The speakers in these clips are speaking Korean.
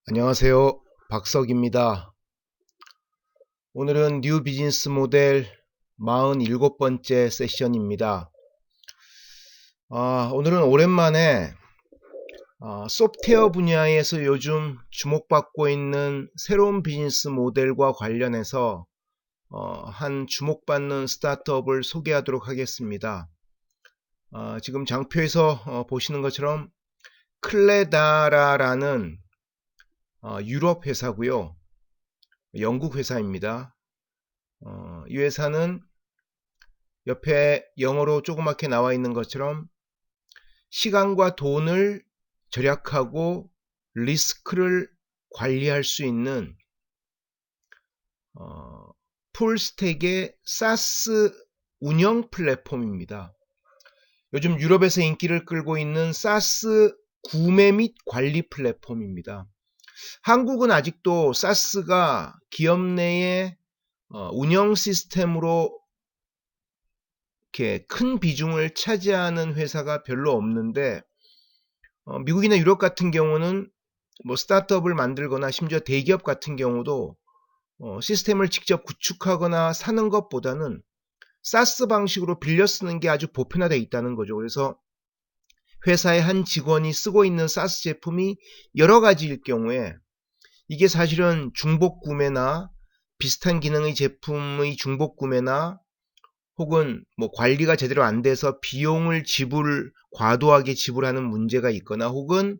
안녕하세요. 박석입니다. 오늘은 뉴 비즈니스 모델 47번째 세션입니다. 오늘은 오랜만에 소프트웨어 분야에서 요즘 주목받고 있는 새로운 비즈니스 모델과 관련해서 한 주목받는 스타트업을 소개하도록 하겠습니다. 지금 장표에서 보시는 것처럼 클레다라라는 유럽 회사고요. 영국 회사입니다. 이 회사는 옆에 영어로 조그맣게 나와 있는 것처럼 시간과 돈을 절약하고 리스크를 관리할 수 있는 풀스택의 사스 운영 플랫폼입니다. 요즘 유럽에서 인기를 끌고 있는 사스 구매 및 관리 플랫폼입니다. 한국은 아직도 사스가 기업 내의 운영 시스템으로 이렇게 큰 비중을 차지하는 회사가 별로 없는데, 미국이나 유럽 같은 경우는 뭐 스타트업을 만들거나 심지어 대기업 같은 경우도 시스템을 직접 구축하거나 사는 것보다는 사스 방식으로 빌려 쓰는 게 아주 보편화되어 있다는 거죠. 그래서 회사의 한 직원이 쓰고 있는 사스 제품이 여러 가지일 경우에 이게 사실은 중복 구매나 비슷한 기능의 제품의 중복 구매나 혹은 뭐 관리가 제대로 안 돼서 비용을 과도하게 지불하는 문제가 있거나 혹은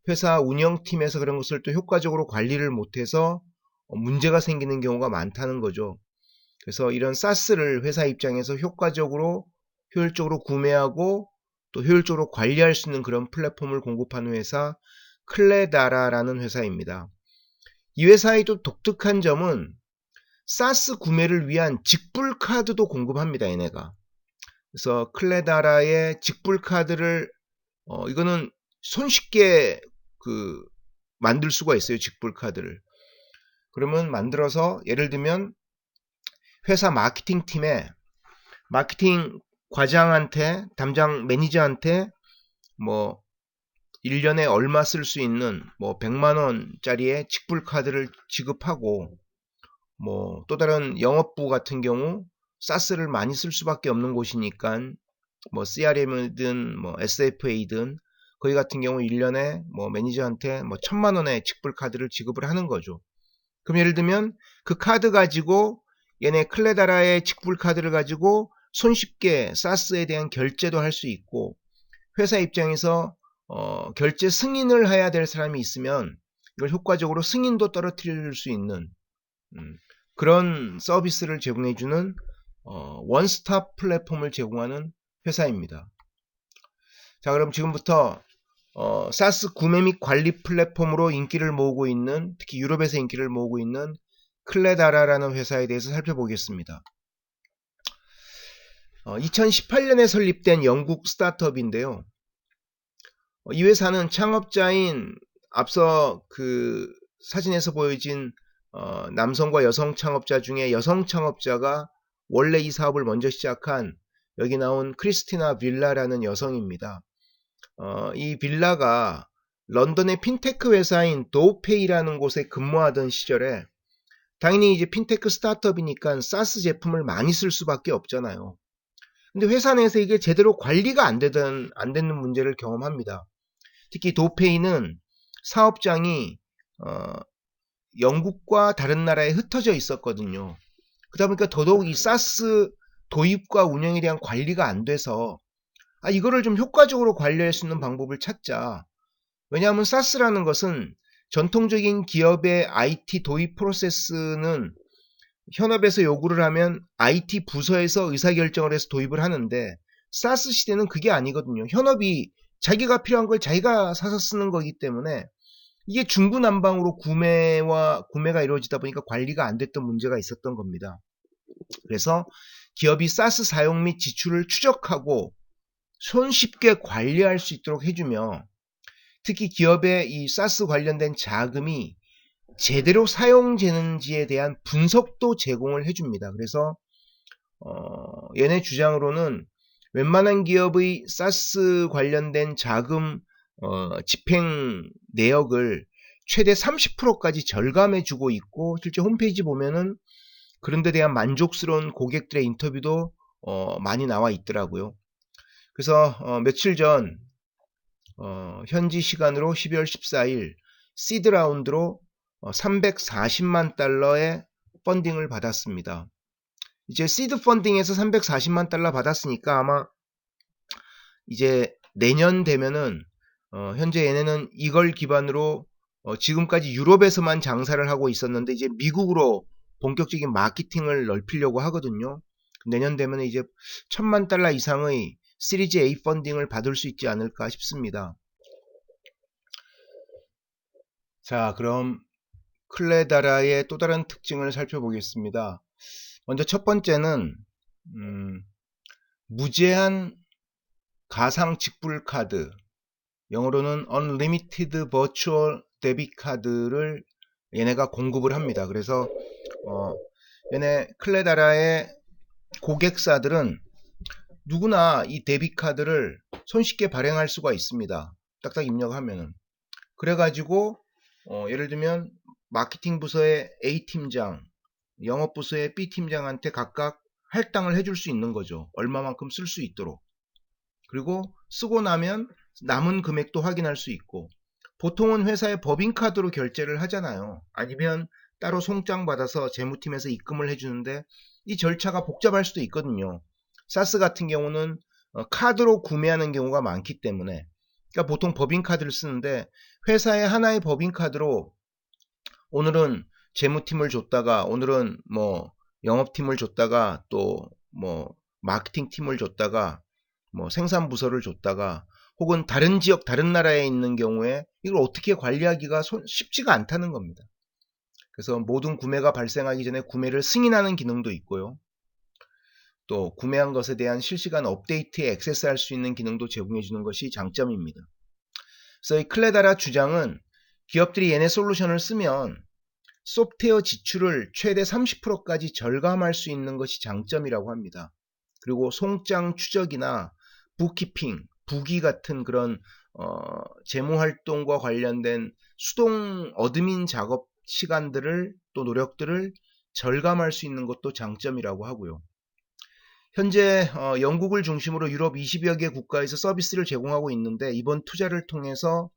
회사 운영팀에서 그런 것을 또 효과적으로 관리를 못해서 문제가 생기는 경우가 많다는 거죠. 그래서 이런 사스를 회사 입장에서 효율적으로 구매하고 또 효율적으로 관리할 수 있는 그런 플랫폼을 공급하는 회사 클레다라라는 회사입니다. 이 회사의 또 독특한 점은 사스 구매를 위한 직불 카드도 공급합니다. 얘네가. 그래서 클레다라의 직불 카드를 이거는 손쉽게 만들 수가 있어요. 직불 카드를. 그러면 만들어서 예를 들면 회사 마케팅 팀에 마케팅 과장한테 담당 매니저한테 뭐 1년에 얼마 쓸 수 있는 뭐 100만 원짜리의 직불 카드를 지급하고 뭐 또 다른 영업부 같은 경우 사스를 많이 쓸 수밖에 없는 곳이니까 뭐 CRM이든 뭐 SFA든 거기 같은 경우 1년에 뭐 매니저한테 뭐 1000만 원의 직불 카드를 지급을 하는 거죠. 그럼 예를 들면 그 카드 가지고 얘네 클레다라의 직불 카드를 가지고 손쉽게 사스에 대한 결제도 할 수 있고 회사 입장에서 결제 승인을 해야 될 사람이 있으면 이걸 효과적으로 승인도 떨어뜨릴 수 있는 그런 서비스를 제공해주는 원스톱 플랫폼을 제공하는 회사입니다. 자, 그럼 지금부터 사스 구매 및 관리 플랫폼으로 인기를 모으고 있는, 특히 유럽에서 인기를 모으고 있는 클레다라라는 회사에 대해서 살펴보겠습니다. 2018년에 설립된 영국 스타트업인데요. 이 회사는 창업자인 앞서 그 사진에서 보여진 남성과 여성 창업자 중에 여성 창업자가 원래 이 사업을 먼저 시작한 여기 나온 크리스티나 빌라라는 여성입니다. 이 빌라가 런던의 핀테크 회사인 도우페이라는 곳에 근무하던 시절에 당연히 이제 핀테크 스타트업이니까 사스 제품을 많이 쓸 수밖에 없잖아요. 근데 회사 내에서 이게 제대로 관리가 안 되는 문제를 경험합니다. 특히 도페이는 사업장이 영국과 다른 나라에 흩어져 있었거든요. 그러다 보니까 더더욱 이 사스 도입과 운영에 대한 관리가 안 돼서 이거를 좀 효과적으로 관리할 수 있는 방법을 찾자. 왜냐하면 사스라는 것은 전통적인 기업의 IT 도입 프로세스는 현업에서 요구를 하면 IT 부서에서 의사결정을 해서 도입을 하는데 사스 시대는 그게 아니거든요. 현업이 자기가 필요한 걸 자기가 사서 쓰는 거기 때문에 이게 중구난방으로 구매가 이루어지다 보니까 관리가 안 됐던 문제가 있었던 겁니다. 그래서 기업이 사스 사용 및 지출을 추적하고 손쉽게 관리할 수 있도록 해주며 특히 기업의 이 사스 관련된 자금이 제대로 사용되는지에 대한 분석도 제공을 해줍니다. 그래서 얘네 주장으로는 웬만한 기업의 사스 관련된 자금 집행 내역을 최대 30%까지 절감해 주고 있고, 실제 홈페이지 보면은 그런 데 대한 만족스러운 고객들의 인터뷰도 많이 나와 있더라고요. 그래서 며칠 전 현지 시간으로 12월 14일 시드 라운드로 340만 달러의 펀딩을 받았습니다. 이제 시드 펀딩에서 340만 달러 받았으니까 아마 이제 내년 되면은 현재 얘네는 이걸 기반으로 지금까지 유럽에서만 장사를 하고 있었는데 이제 미국으로 본격적인 마케팅을 넓히려고 하거든요. 내년 되면 이제 1000만 달러 이상의 시리즈 A 펀딩을 받을 수 있지 않을까 싶습니다. 자, 그럼 클레다라의 또 다른 특징을 살펴보겠습니다. 먼저 첫 번째는 무제한 가상 직불 카드, 영어로는 Unlimited Virtual Debit 카드를 얘네가 공급을 합니다. 그래서 얘네 클레다라의 고객사들은 누구나 이 데빗 카드를 손쉽게 발행할 수가 있습니다. 딱딱 입력하면은. 그래가지고 예를 들면 마케팅 부서의 A팀장, 영업 부서의 B팀장한테 각각 할당을 해줄 수 있는 거죠. 얼마만큼 쓸 수 있도록. 그리고 쓰고 나면 남은 금액도 확인할 수 있고, 보통은 회사의 법인카드로 결제를 하잖아요. 아니면 따로 송장 받아서 재무팀에서 입금을 해주는데 이 절차가 복잡할 수도 있거든요. 사스 같은 경우는 카드로 구매하는 경우가 많기 때문에, 그러니까 보통 법인카드를 쓰는데 회사의 하나의 법인카드로 오늘은 재무팀을 줬다가, 오늘은 뭐 영업팀을 줬다가, 또 뭐 마케팅팀을 줬다가, 뭐 생산부서를 줬다가, 혹은 다른 지역 다른 나라에 있는 경우에 이걸 어떻게 관리하기가 쉽지가 않다는 겁니다. 그래서 모든 구매가 발생하기 전에 구매를 승인하는 기능도 있고요. 또 구매한 것에 대한 실시간 업데이트에 액세스할 수 있는 기능도 제공해 주는 것이 장점입니다. 그래서 이 클레다라 주장은 기업들이 얘네 솔루션을 쓰면 소프트웨어 지출을 최대 30%까지 절감할 수 있는 것이 장점이라고 합니다. 그리고 송장 추적이나 부키핑, 부기 같은 그런 재무활동과 관련된 수동 어드민 작업 시간들을, 또 노력들을 절감할 수 있는 것도 장점이라고 하고요. 현재 영국을 중심으로 유럽 20여 개 국가에서 서비스를 제공하고 있는데, 이번 투자를 통해서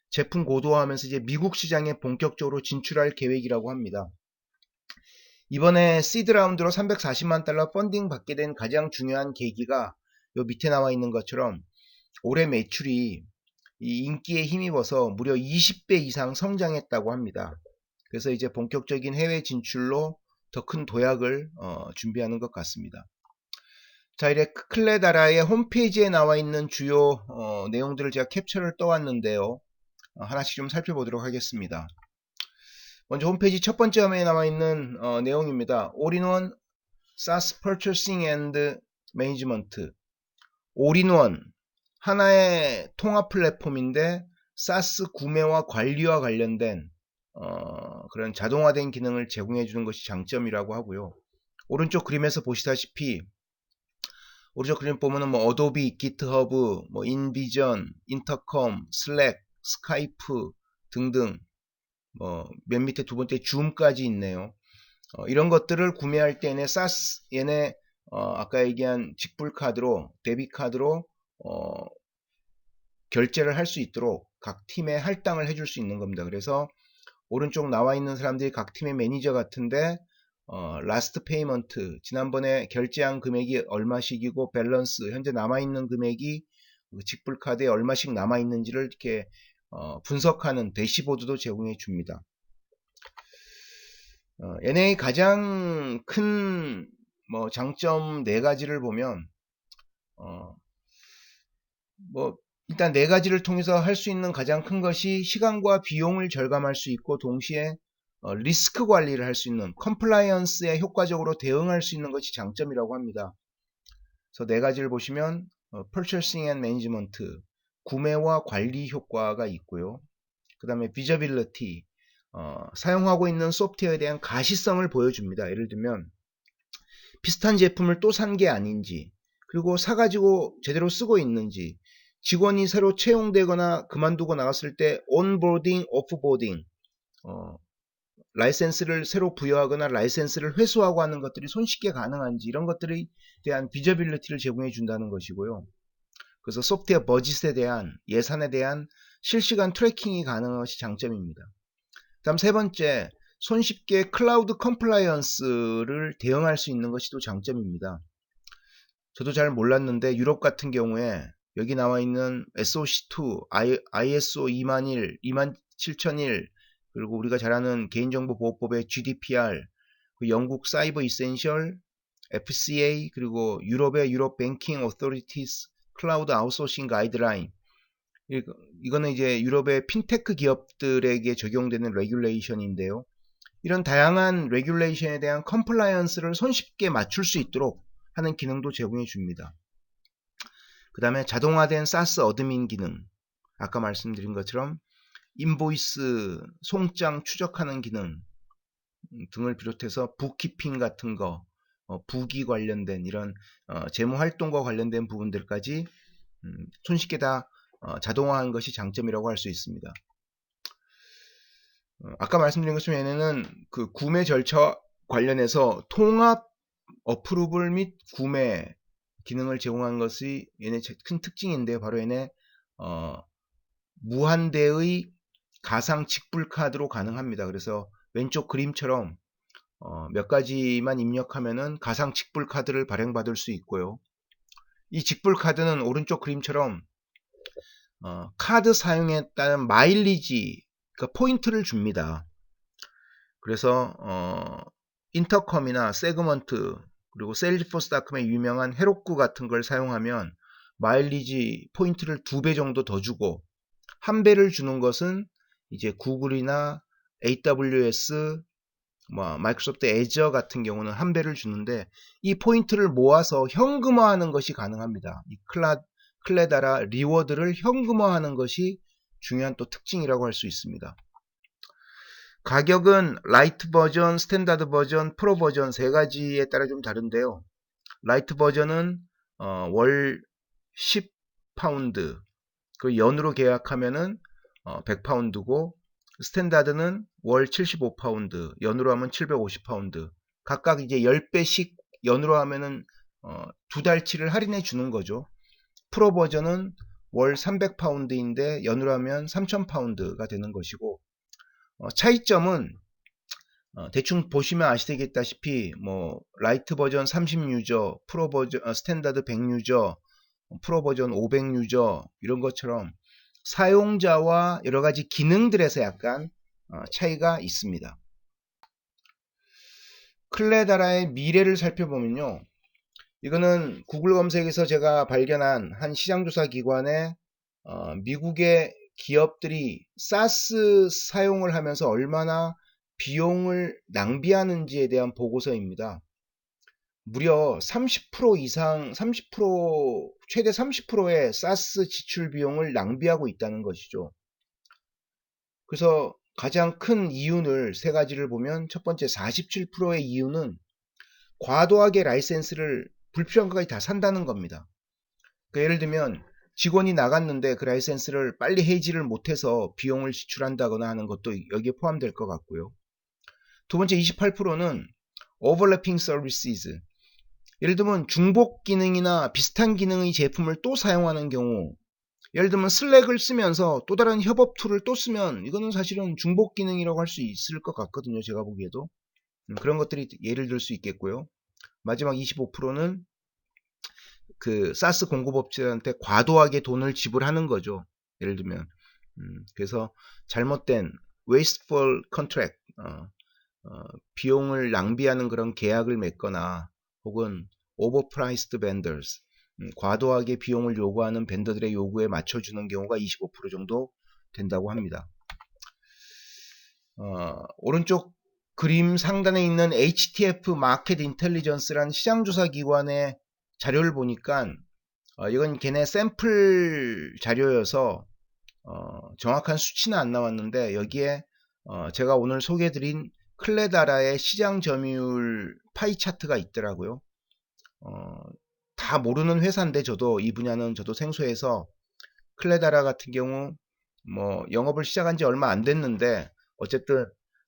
제품 고도화하면서 이제 미국 시장에 본격적으로 진출할 계획이라고 합니다. 이번에 시드 라운드로 340만 달러 펀딩 받게 된 가장 중요한 계기가 요 밑에 나와 있는 것처럼 올해 매출이 이 인기에 힘입어서 무려 20배 이상 성장했다고 합니다. 그래서 이제 본격적인 해외 진출로 더 큰 도약을 준비하는 것 같습니다. 자, 이래 클레다라의 홈페이지에 나와 있는 주요 내용들을 제가 캡처를 떠왔는데요. 하나씩 좀 살펴보도록 하겠습니다. 먼저 홈페이지 첫 번째 화면에 나와 있는 내용입니다. All-in-one SaaS Purchasing and Management. All-in-one, 하나의 통합 플랫폼인데 SaaS 구매와 관리와 관련된 그런 자동화된 기능을 제공해 주는 것이 장점이라고 하고요. 오른쪽 그림에서 보시다시피, 오른쪽 그림 보면은 뭐 어도비, 기트허브, 뭐 인비전, 인터컴, 슬랙, 스카이프 등등, 뭐 맨 밑에 두 번째 줌까지 있네요. 이런 것들을 구매할 때 얘네 사스, 얘네 아까 얘기한 직불 카드로, 데빗 카드로 결제를 할 수 있도록 각 팀에 할당을 해줄 수 있는 겁니다. 그래서 오른쪽 나와 있는 사람들이 각 팀의 매니저 같은데 라스트 페이먼트, 지난번에 결제한 금액이 얼마씩이고 밸런스, 현재 남아있는 금액이 직불 카드에 얼마씩 남아있는지를 이렇게 분석하는 대시보드도 제공해 줍니다. 얘네의 가장 큰 뭐 장점 4가지를 보면 뭐 일단 4가지를 통해서 할 수 있는 가장 큰 것이 시간과 비용을 절감할 수 있고, 동시에 리스크 관리를 할 수 있는, 컴플라이언스에 효과적으로 대응할 수 있는 것이 장점이라고 합니다. 그래서 4가지를 보시면 Purchasing and Management, 구매와 관리 효과가 있고요. 그 다음에 Visibility, 사용하고 있는 소프트웨어에 대한 가시성을 보여줍니다. 예를 들면 비슷한 제품을 또 산 게 아닌지, 그리고 사가지고 제대로 쓰고 있는지, 직원이 새로 채용되거나 그만두고 나갔을 때 온보딩, 오프보딩, 라이센스를 새로 부여하거나 라이센스를 회수하고 하는 것들이 손쉽게 가능한지 이런 것들에 대한 비저빌리티를 제공해 준다는 것이고요. 그래서 소프트웨어 버짓에 대한 예산에 대한 실시간 트래킹이 가능한 것이 장점입니다. 다음 세 번째, 손쉽게 클라우드 컴플라이언스를 대응할 수 있는 것이 또 장점입니다. 저도 잘 몰랐는데 유럽 같은 경우에 여기 나와 있는 SOC2, ISO 20001, 27001, 그리고 우리가 잘 아는 개인정보보호법의 GDPR, 그 영국 사이버 이센셜, FCA, 그리고 유럽의 유럽 뱅킹 오토리티스 클라우드 아웃소싱 가이드라인, 이거는 이제 유럽의 핀테크 기업들에게 적용되는 레귤레이션인데요. 이런 다양한 레귤레이션에 대한 컴플라이언스를 손쉽게 맞출 수 있도록 하는 기능도 제공해 줍니다. 그 다음에 자동화된 SaaS 어드민 기능, 아까 말씀드린 것처럼 인보이스 송장 추적하는 기능 등을 비롯해서 부키핑 같은 거, 부기 관련된 이런 재무 활동과 관련된 부분들까지 손쉽게 다 자동화한 것이 장점이라고 할 수 있습니다. 아까 말씀드린 것처럼 얘네는 그 구매 절차 관련해서 통합 어프루블 및 구매 기능을 제공한 것이 얘네 큰 특징인데, 바로 얘네 무한대의 가상 직불 카드로 가능합니다. 그래서 왼쪽 그림처럼 몇 가지만 입력하면은 가상 직불 카드를 발행받을 수 있고요. 이 직불 카드는 오른쪽 그림처럼 카드 사용에 따른 마일리지, 그러니까 포인트를 줍니다. 그래서 인터컴이나 세그먼트, 그리고 세일즈포스닷컴의 유명한 헤로쿠 같은 걸 사용하면 마일리지 포인트를 2배 정도 더 주고, 1배를 주는 것은 이제 구글이나 AWS, 마이크로소프트 애저 같은 경우는 1배를 주는데, 이 포인트를 모아서 현금화하는 것이 가능합니다. 이 클레다라 리워드를 현금화하는 것이 중요한 또 특징이라고 할 수 있습니다. 가격은 라이트 버전, 스탠다드 버전, 프로 버전 세 가지에 따라 좀 다른데요. 라이트 버전은 월 10파운드, 그 연으로 계약하면은 100파운드고, 스탠다드는 월 75파운드, 연으로 하면 750파운드. 각각 이제 10배씩 연으로 하면은 2달치를 할인해 주는 거죠. 프로 버전은 월 300파운드인데 연으로 하면 3000파운드가 되는 것이고, 차이점은 대충 보시면 아시다시피 라이트 버전 30유저, 프로 버전 스탠다드 100유저, 프로 버전 500유저 이런 것처럼 사용자와 여러 가지 기능들에서 약간 차이가 있습니다. 클레다라의 미래를 살펴보면요, 이거는 구글 검색에서 제가 발견한 한 시장조사 기관의 미국의 기업들이 SaaS 사용을 하면서 얼마나 비용을 낭비하는지에 대한 보고서입니다. 무려 30% 이상, 30%, 최대 30%의 SaaS 지출 비용을 낭비하고 있다는 것이죠. 그래서 가장 큰 이유를 세 가지를 보면, 첫 번째 47%의 이유는 과도하게 라이센스를 불필요한 것까지 다 산다는 겁니다. 그러니까 예를 들면 직원이 나갔는데 그 라이센스를 빨리 해지를 못해서 비용을 지출한다거나 하는 것도 여기에 포함될 것 같고요. 두 번째 28%는 overlapping services, 예를 들면 중복 기능이나 비슷한 기능의 제품을 또 사용하는 경우, 예를 들면 슬랙을 쓰면서 또 다른 협업 툴을 또 쓰면 이거는 사실은 중복 기능이라고 할 수 있을 것 같거든요. 제가 보기에도 그런 것들이 예를 들 수 있겠고요. 마지막 25%는 그 사스 공급업체한테 과도하게 돈을 지불하는 거죠. 예를 들면 그래서 잘못된 wasteful contract, 비용을 낭비하는 그런 계약을 맺거나, 혹은 overpriced vendors, 과도하게 비용을 요구하는 벤더들의 요구에 맞춰주는 경우가 25% 정도 된다고 합니다. 오른쪽 그림 상단에 있는 HTF 마켓 인텔리전스라는 시장조사 기관의 자료를 보니까 이건 걔네 샘플 자료여서 정확한 수치는 안 나왔는데, 여기에 제가 오늘 소개해드린 클레다라의 시장 점유율 파이 차트가 있더라고요. 다 모르는 회사인데 저도 이 분야는 저도 생소해서 클레다라 같은 경우 뭐 영업을 시작한 지 얼마 안 됐는데 어쨌든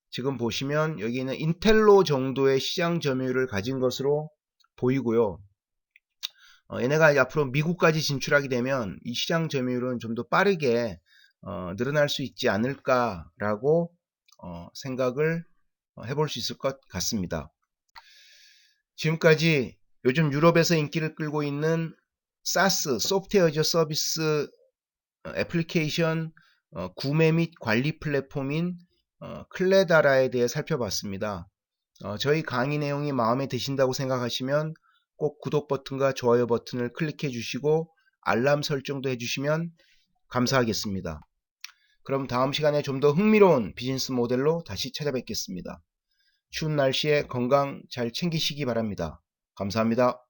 지금 보시면 여기는 인텔로 정도의 시장 점유율을 가진 것으로 보이고요. 얘네가 앞으로 미국까지 진출하게 되면 이 시장 점유율은 좀 더 빠르게 늘어날 수 있지 않을까라고 생각을 해볼 수 있을 것 같습니다. 지금까지 요즘 유럽에서 인기를 끌고 있는 SaaS, 소프트웨어 as a 서비스 애플리케이션 구매 및 관리 플랫폼인 클레다라에 대해 살펴봤습니다. 저희 강의 내용이 마음에 드신다고 생각하시면 꼭 구독 버튼과 좋아요 버튼을 클릭해 주시고 알람 설정도 해주시면 감사하겠습니다. 그럼 다음 시간에 좀 더 흥미로운 비즈니스 모델로 다시 찾아뵙겠습니다. 추운 날씨에 건강 잘 챙기시기 바랍니다. 감사합니다.